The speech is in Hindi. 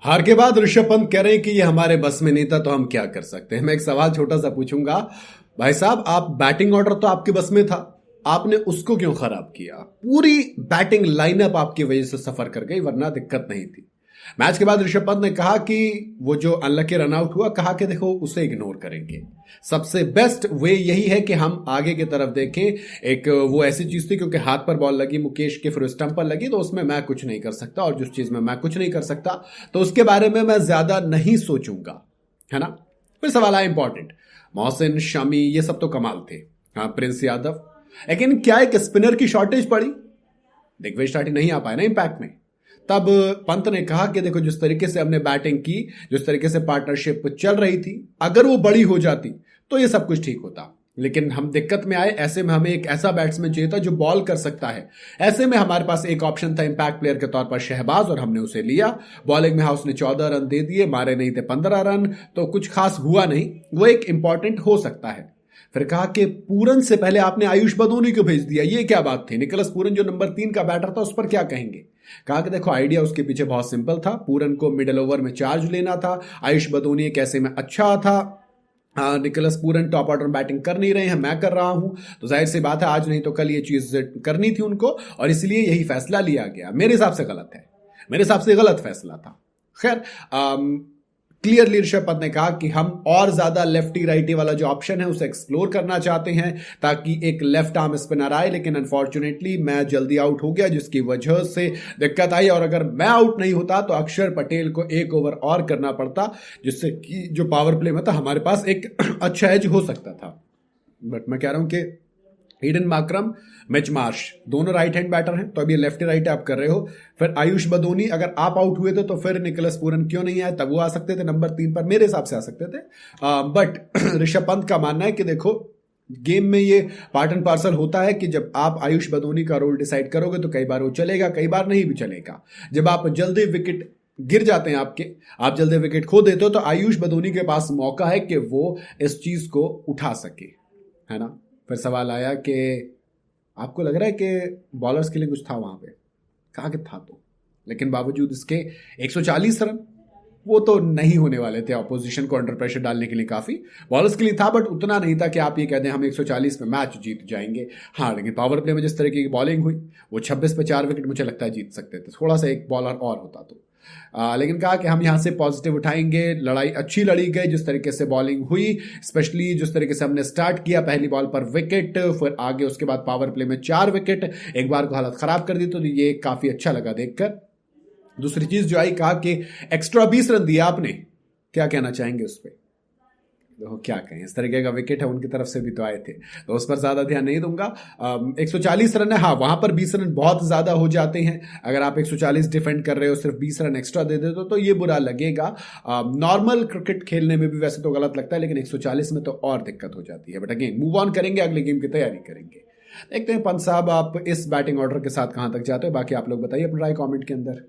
हार के बाद ऋषभ पंत कह रहे हैं कि ये हमारे बस में नहीं था तो हम क्या कर सकते हैं। मैं एक सवाल छोटा सा पूछूंगा, भाई साहब आप बैटिंग ऑर्डर तो आपके बस में था, आपने उसको क्यों खराब किया? पूरी बैटिंग लाइनअप आपकी वजह से सफर कर गई, वरना दिक्कत नहीं थी। मैच के बाद ऋषभ पंत ने कहा कि वो जो अनलकी रन आउट हुआ, कहा कि देखो उसे इग्नोर करेंगे। सबसे बेस्ट वे यही है कि हम आगे की तरफ देखें। एक वो ऐसी चीज थी क्योंकि हाथ पर बॉल लगी मुकेश के, फिर स्टंप पर लगी, तो उसमें मैं कुछ नहीं कर सकता, और जिस चीज में मैं कुछ नहीं कर सकता तो उसके बारे में मैं ज्यादा नहीं सोचूंगा, है ना। फिर सवाल आया इंपॉर्टेंट, मोहसिन शमी ये सब तो कमाल थे, हाँ प्रिंस यादव, लेकिन क्या एक स्पिनर की शॉर्टेज पड़ी, दिग्विजय टाटी नहीं आ पाए ना इंपैक्ट में। तब पंत ने कहा कि देखो जिस तरीके से हमने बैटिंग की, जिस तरीके से पार्टनरशिप चल रही थी, अगर वो बड़ी हो जाती तो ये सब कुछ ठीक होता, लेकिन हम दिक्कत में आए। ऐसे में हमें एक ऐसा बैट्समैन चाहिए था जो बॉल कर सकता है। ऐसे में हमारे पास एक ऑप्शन था इंपैक्ट प्लेयर के तौर पर शहबाज, और हमने उसे लिया। बॉलिंग में हाउस ने 14 रन दे दिए, मारे नहीं थे 15 रन, तो कुछ खास हुआ नहीं। वो एक इंपॉर्टेंट हो सकता है। फिर कहा कि पूरन से पहले आपने आयुष बदोनी को भेज दिया, ये क्या बात थी? निकोलस पूरन जो नंबर 3 का बैटर था, उस पर क्या कहेंगे? कहा कि देखो आइडिया उसके पीछे बहुत सिंपल था, पूरन को मिडिल ओवर में चार्ज लेना था, आयुष बदोनी एक ऐसे में अच्छा था, Nicholas Pooran top order batting कर नहीं रहे हैं, मैं कर रहा हूं, तो जाहिर सी बात है आज नहीं तो कल ये चीज करनी थी उनको, और इसलिए यही फैसला लिया गया। मेरे हिसाब से गलत है, मेरे हिसाब से गलत फैसला था। खैर क्लियरली ऋषभ पंत ने कहा कि हम और ज्यादा लेफ्टी राइटी वाला जो ऑप्शन है उसे एक्सप्लोर करना चाहते हैं ताकि एक लेफ्ट आर्म स्पिनर आए, लेकिन अनफॉर्चुनेटली मैं जल्दी आउट हो गया जिसकी वजह से दिक्कत आई, और अगर मैं आउट नहीं होता तो अक्षर पटेल को एक ओवर और करना पड़ता, जिससे कि जो पावर प्ले में था हमारे पास एक अच्छा एज हो सकता था। बट मैं कह रहा हूं कि ईडन मार्करम, मिच मार्श दोनों राइट हैंड बैटर हैं, तो अभी लेफ्ट राइट आप कर रहे हो। फिर आयुष बदोनी, अगर आप आउट हुए थे तो फिर निकोलस पूरन क्यों नहीं आए? तब वो आ सकते थे नंबर 3 पर, मेरे हिसाब से आ सकते थे। बट ऋषभ पंत का मानना है कि देखो गेम में ये पार्ट एंड पार्सल होता है कि जब आप आयुष बदोनी का रोल डिसाइड करोगे तो कई बार वो चलेगा, कई बार नहीं भी चलेगा। जब आप जल्दी विकेट गिर जाते हैं आपके, आप जल्दी विकेट खो देते हो, तो आयुष बदोनी के पास मौका है कि वो इस चीज को उठा सके, है ना। फिर सवाल आया कि आपको लग रहा है कि बॉलर्स के लिए कुछ था वहां पे? कहा कि था तो, लेकिन बावजूद इसके 140 रन वो तो नहीं होने वाले थे ऑपोजिशन को अंडर प्रेशर डालने के लिए। काफी बॉलर्स के लिए था, बट उतना नहीं था कि आप ये कहते हैं हम 140 में मैच जीत जाएंगे। हाँ, लेकिन पावर प्ले में जिस तरीके की बॉलिंग हुई, वो 26 पे 4 विकेट मुझे लगता है जीत सकते थे, थोड़ा सा एक बॉलर और होता तो। लेकिन कहा कि हम यहां से पॉजिटिव उठाएंगे, लड़ाई अच्छी लड़ी गई जिस तरीके से बॉलिंग हुई, स्पेशली जिस तरीके से हमने स्टार्ट किया, पहली बॉल पर विकेट, फिर आगे उसके बाद पावर प्ले में 4 विकेट, एक बार को हालत खराब कर दी, तो ये काफी अच्छा लगा देखकर। दूसरी चीज जो आई, कहा कि एक्स्ट्रा 20 रन दिया आपने, क्या कहना चाहेंगे उस पर? देखो क्या कहें, इस तरीके का विकेट है, उनकी तरफ से भी तो आए थे, तो उस पर ज्यादा ध्यान नहीं दूंगा। 140 रन है, हाँ वहां पर 20 रन बहुत ज्यादा हो जाते हैं। अगर आप 140 डिफेंड कर रहे हो, सिर्फ 20 रन एक्स्ट्रा दे देते तो ये बुरा लगेगा। नॉर्मल क्रिकेट खेलने में भी वैसे तो गलत लगता है, लेकिन 140 में तो और दिक्कत हो जाती है। बट अगेन मूव ऑन करेंगे, अगले गेम की तैयारी करेंगे। देखते हैं पंत साहब आप इस बैटिंग ऑर्डर के साथ कहां तक जाते हो। बाकी आप लोग बताइए अपनी राय कॉमेंट के अंदर।